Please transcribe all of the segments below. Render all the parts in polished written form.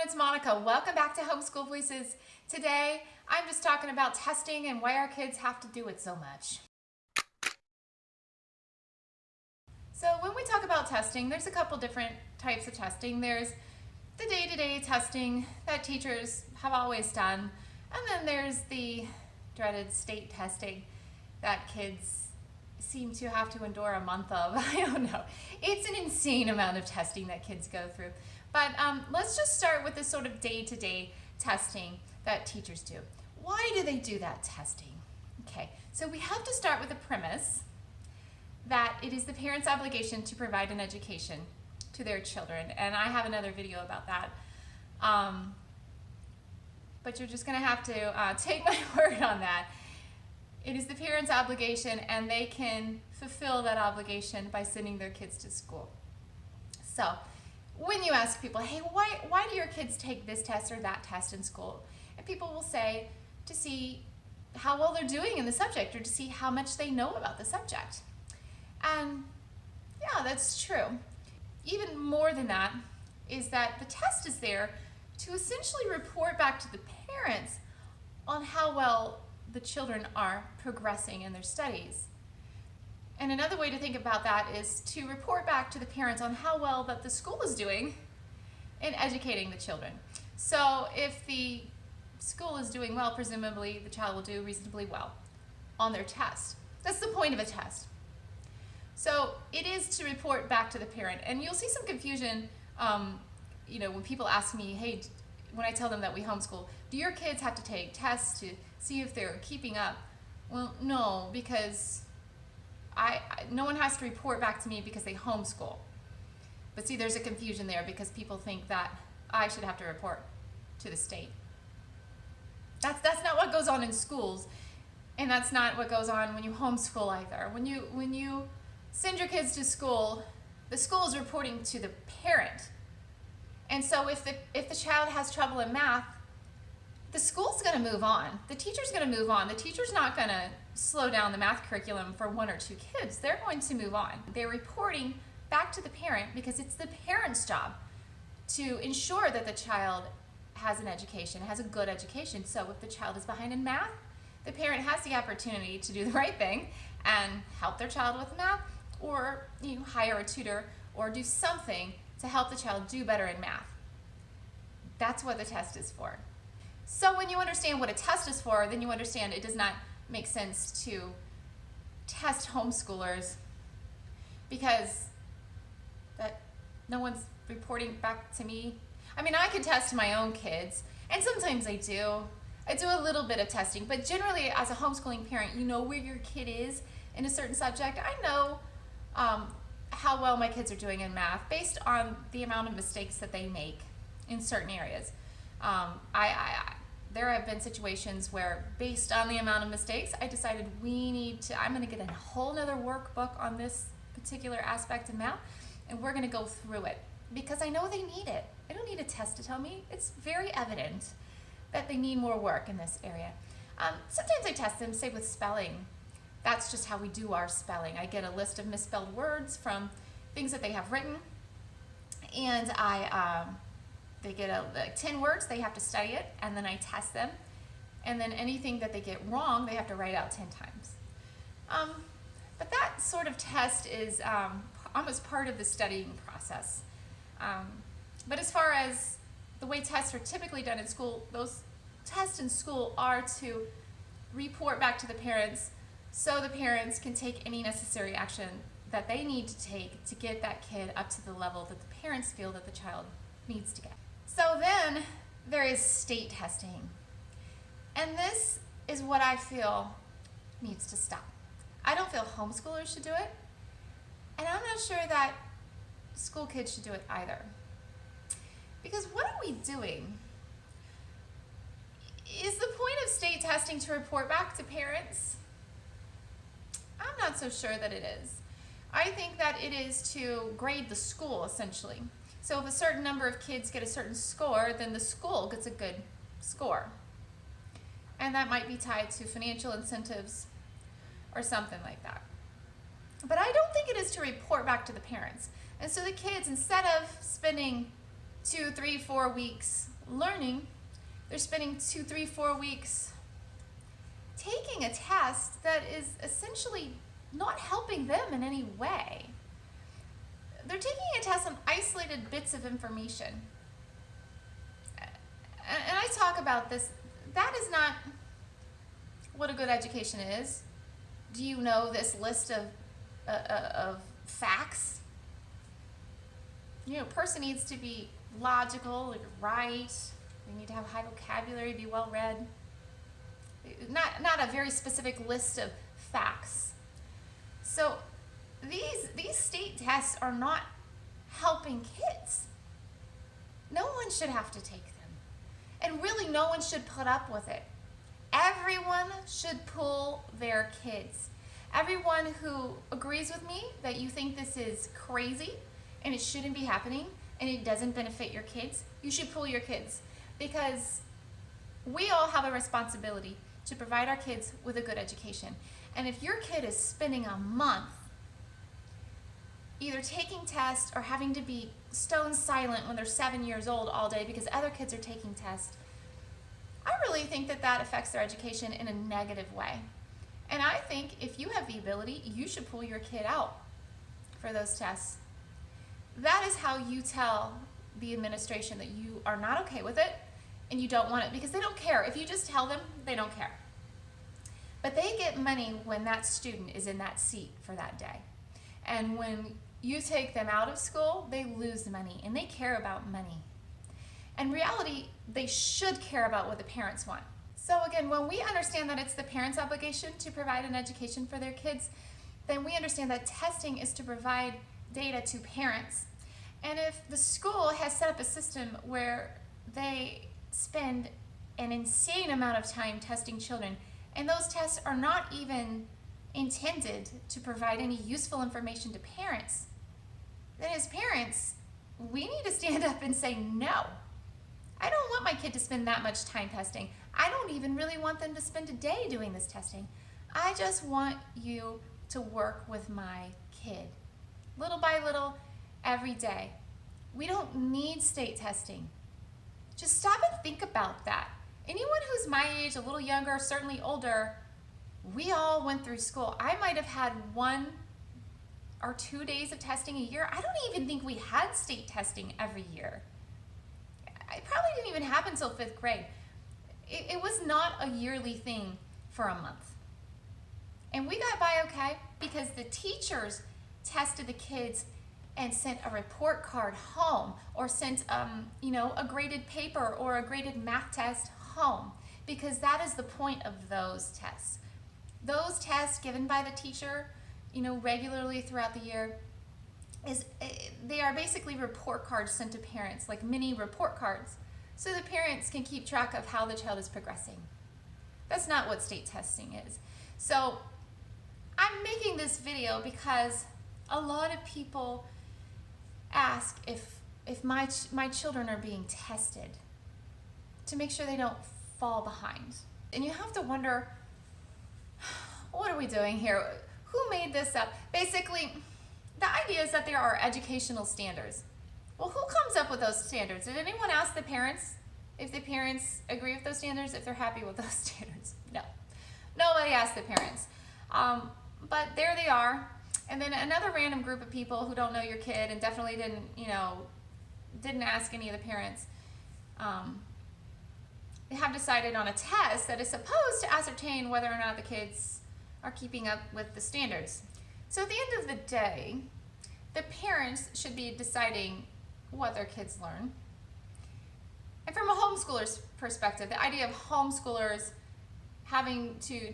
it's Monica. Welcome back to Homeschool Voices. Today, I'm just talking about testing and why our kids have to do it so much. So when we talk about testing, there's a couple different types of testing. There's the day-to-day testing that teachers have always done, and then there's the dreaded state testing that kids seem to have to endure a month of. I don't know. It's an insane amount of testing that kids go through. But let's just start with this sort of day-to-day testing that teachers do. Why do they do that testing? Okay, so we have to start with the premise that it is the parent's obligation to provide an education to their children. And I have another video about that. But you're just gonna have to take my word on that. It is the parent's obligation, and they can fulfill that obligation by sending their kids to school. So when you ask people, hey, why do your kids take this test or that test in school? And people will say to see how well they're doing in the subject or to see how much they know about the subject. And yeah, that's true. Even more than that is that the test is there to essentially report back to the parents on how well the children are progressing in their studies. And another way to think about that is to report back to the parents on how well that the school is doing in educating the children. So if the school is doing well, presumably the child will do reasonably well on their test. That's the point of a test. So it is to report back to the parent. And you'll see some confusion when people ask me, hey, when I tell them that we homeschool, do your kids have to take tests to see if they're keeping up? Well, no, because no one has to report back to me because they homeschool. But see, there's a confusion there because people think that I should have to report to the state. That's not what goes on in schools, and that's not what goes on when you homeschool either. When you send your kids to school, the school is reporting to the parent. And so if the child has trouble in math, the school's going to move on. The teacher's going to move on. The teacher's not going to slow down the math curriculum for one or two kids. They're going to move on. They're reporting back to the parent because it's the parent's job to ensure that the child has an education, has a good education. So if the child is behind in math, the parent has the opportunity to do the right thing and help their child with math, or hire a tutor or do something to help the child do better in math. That's what the test is for. So when you understand what a test is for, then you understand it does not make sense to test homeschoolers because no one's reporting back to me. I mean, I can test my own kids, and sometimes I do. I do a little bit of testing, but generally as a homeschooling parent, you know where your kid is in a certain subject. I know how well my kids are doing in math based on the amount of mistakes that they make in certain areas. There have been situations where, based on the amount of mistakes, I decided I'm going to get a whole nother workbook on this particular aspect of math, and we're going to go through it because I know they need it. I don't need a test to tell me. It's very evident that they need more work in this area. Sometimes I test them, say with spelling. That's just how we do our spelling. I get a list of misspelled words from things that they have written, and they get 10 words, they have to study it, and then I test them, and then anything that they get wrong, they have to write out 10 times. But that sort of test is almost part of the studying process. But as far as the way tests are typically done in school, those tests in school are to report back to the parents so the parents can take any necessary action that they need to take to get that kid up to the level that the parents feel that the child needs to get. So then there is state testing. And this is what I feel needs to stop. I don't feel homeschoolers should do it, and I'm not sure that school kids should do it either. Because what are we doing? Is the point of state testing to report back to parents? I'm not so sure that it is. I think that it is to grade the school, essentially. So if a certain number of kids get a certain score, then the school gets a good score. And that might be tied to financial incentives or something like that. But I don't think it is to report back to the parents. And so the kids, instead of spending 2, 3, 4 weeks learning, they're spending 2, 3, 4 weeks taking a test that is essentially not helping them in any way. They're taking a test on isolated bits of information. And I talk about this. That is not what a good education is. Do you know this list of facts? You know, a person needs to be logical, right. They need to have high vocabulary, be well read. Not a very specific list of facts. So these state tests are not helping kids. No one should have to take them. And really no one should put up with it. Everyone should pull their kids. Everyone who agrees with me that you think this is crazy and it shouldn't be happening and it doesn't benefit your kids, you should pull your kids, because we all have a responsibility to provide our kids with a good education. And if your kid is spending a month either taking tests or having to be stone silent when they're 7 years old all day because other kids are taking tests, I really think that that affects their education in a negative way. And I think if you have the ability, you should pull your kid out for those tests. That is how you tell the administration that you are not okay with it and you don't want it, because they don't care. If you just tell them, they don't care. But they get money when that student is in that seat for that day. And when you take them out of school, they lose money, and they care about money. In reality, they should care about what the parents want. So again, when we understand that it's the parents' obligation to provide an education for their kids, then we understand that testing is to provide data to parents. And if the school has set up a system where they spend an insane amount of time testing children, and those tests are not even intended to provide any useful information to parents, then as parents, we need to stand up and say, no, I don't want my kid to spend that much time testing. I don't even really want them to spend a day doing this testing. I just want you to work with my kid, little by little, every day. We don't need state testing. Just stop and think about that. Anyone who's my age, a little younger, certainly older, we all went through school. I might have had 1 or 2 days of testing a year. I don't even think we had state testing every year. It probably didn't even happen until 5th grade. It was not a yearly thing for a month. And we got by okay because the teachers tested the kids and sent a report card home, or sent a graded paper or a graded math test home, because that is the point of those tests. Those tests given by the teacher, regularly throughout the year, they are basically report cards sent to parents, like mini report cards, so the parents can keep track of how the child is progressing. That's not what state testing is. So I'm making this video because a lot of people ask if my children are being tested to make sure they don't fall behind. And you have to wonder, what are we doing here? Who made this up? Basically, the idea is that there are educational standards. Well, who comes up with those standards? Did anyone ask the parents if the parents agree with those standards, if they're happy with those standards? No. Nobody asked the parents. But there they are. And then another random group of people who don't know your kid and definitely didn't ask any of the parents, they have decided on a test that is supposed to ascertain whether or not the kids are keeping up with the standards. So at the end of the day, the parents should be deciding what their kids learn. And from a homeschooler's perspective, the idea of homeschoolers having to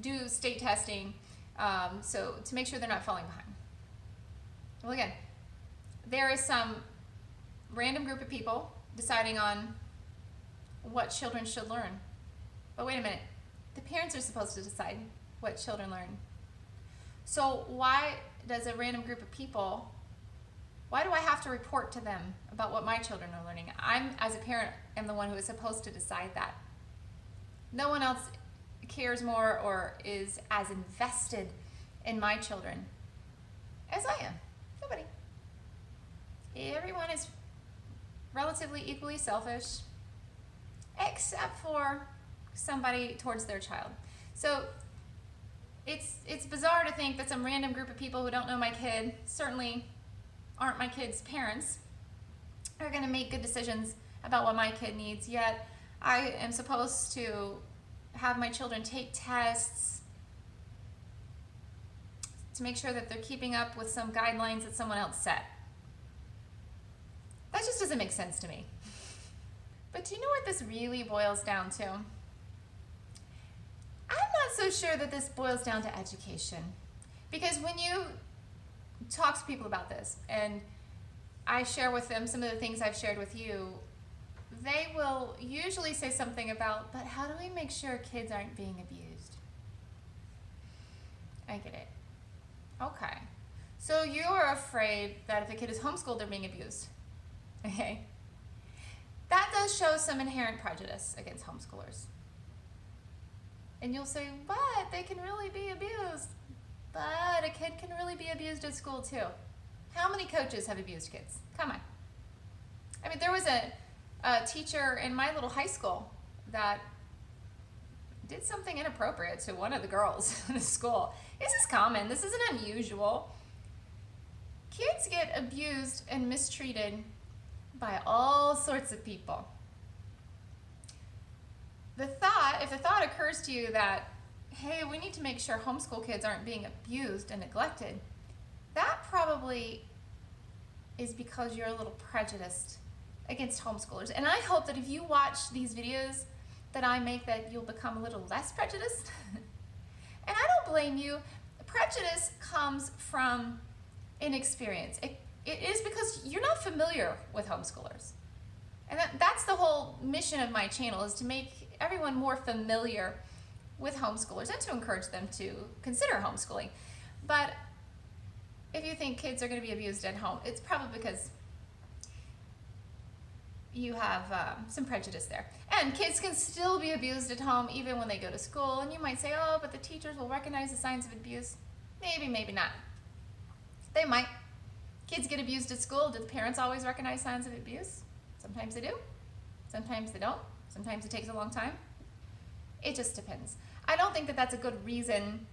do state testing so to make sure they're not falling behind. Well, again, there is some random group of people deciding on what children should learn. But wait a minute, the parents are supposed to decide what children learn. So why does a random group of people, why do I have to report to them about what my children are learning? I'm, as a parent, am the one who is supposed to decide that. No one else cares more or is as invested in my children as I am. Nobody. Everyone is relatively equally selfish. except for somebody towards their child. So it's bizarre to think that some random group of people who don't know my kid, certainly aren't my kid's parents, are going to make good decisions about what my kid needs, yet I am supposed to have my children take tests to make sure that they're keeping up with some guidelines that someone else set. That just doesn't make sense to me. But do you know what this really boils down to? I'm not so sure that this boils down to education. Because when you talk to people about this, and I share with them some of the things I've shared with you, they will usually say something about, but how do we make sure kids aren't being abused? I get it. Okay. So you're afraid that if a kid is homeschooled, they're being abused. Okay? That does show some inherent prejudice against homeschoolers. And you'll say, but they can really be abused. But a kid can really be abused at school too. How many coaches have abused kids? Come on. I mean, there was a teacher in my little high school that did something inappropriate to one of the girls in the school. This is common. This isn't unusual. Kids get abused and mistreated by all sorts of people. If the thought occurs to you that, hey, we need to make sure homeschool kids aren't being abused and neglected, that probably is because you're a little prejudiced against homeschoolers. And I hope that if you watch these videos that I make, that you'll become a little less prejudiced. And I don't blame you. Prejudice comes from inexperience. It is because you're not familiar with homeschoolers. And that's the whole mission of my channel, is to make everyone more familiar with homeschoolers and to encourage them to consider homeschooling. But if you think kids are going to be abused at home, it's probably because you have some prejudice there. And kids can still be abused at home even when they go to school. And you might say, oh, but the teachers will recognize the signs of abuse. Maybe, maybe not. They might. Kids get abused at school. Do the parents always recognize signs of abuse? Sometimes they do. Sometimes they don't. Sometimes it takes a long time. It just depends. I don't think that that's a good reason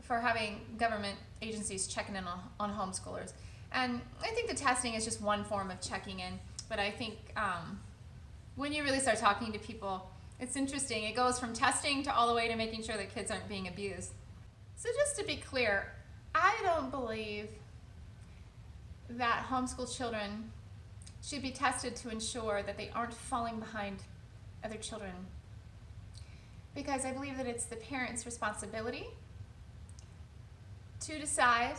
for having government agencies checking in on homeschoolers. And I think the testing is just one form of checking in. But I think when you really start talking to people, it's interesting. It goes from testing to all the way to making sure that kids aren't being abused. So just to be clear, I don't believe that homeschool children should be tested to ensure that they aren't falling behind other children. Because I believe that it's the parents' responsibility to decide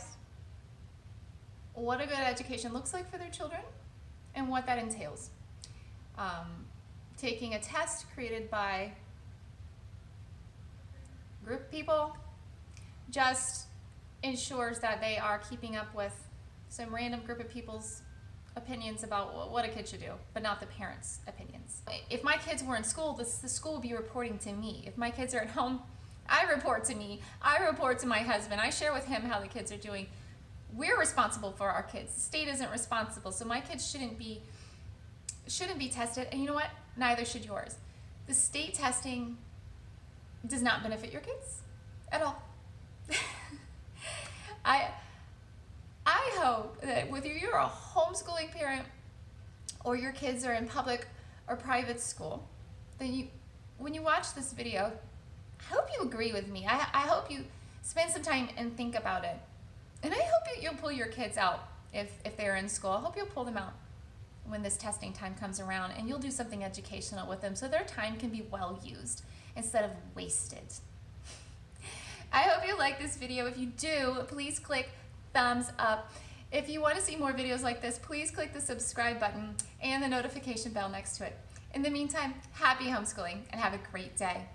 what a good education looks like for their children and what that entails. Taking a test created by a group of people just ensures that they are keeping up with some random group of people's opinions about what a kid should do, but not the parents' opinions. If my kids were in school, the school would be reporting to me. If my kids are at home, I report to me. I report to my husband. I share with him how the kids are doing. We're responsible for our kids. The state isn't responsible, so my kids shouldn't be tested. And you know what? Neither should yours. The state testing does not benefit your kids at all. I hope that whether you're a homeschooling parent or your kids are in public or private school, then when you watch this video, I hope you agree with me. I hope you spend some time and think about it. And I hope you'll pull your kids out if they're in school. I hope you'll pull them out when this testing time comes around, and you'll do something educational with them so their time can be well used instead of wasted. I hope you like this video. If you do, please click thumbs up. If you want to see more videos like this, please click the subscribe button and the notification bell next to it. In the meantime, happy homeschooling and have a great day.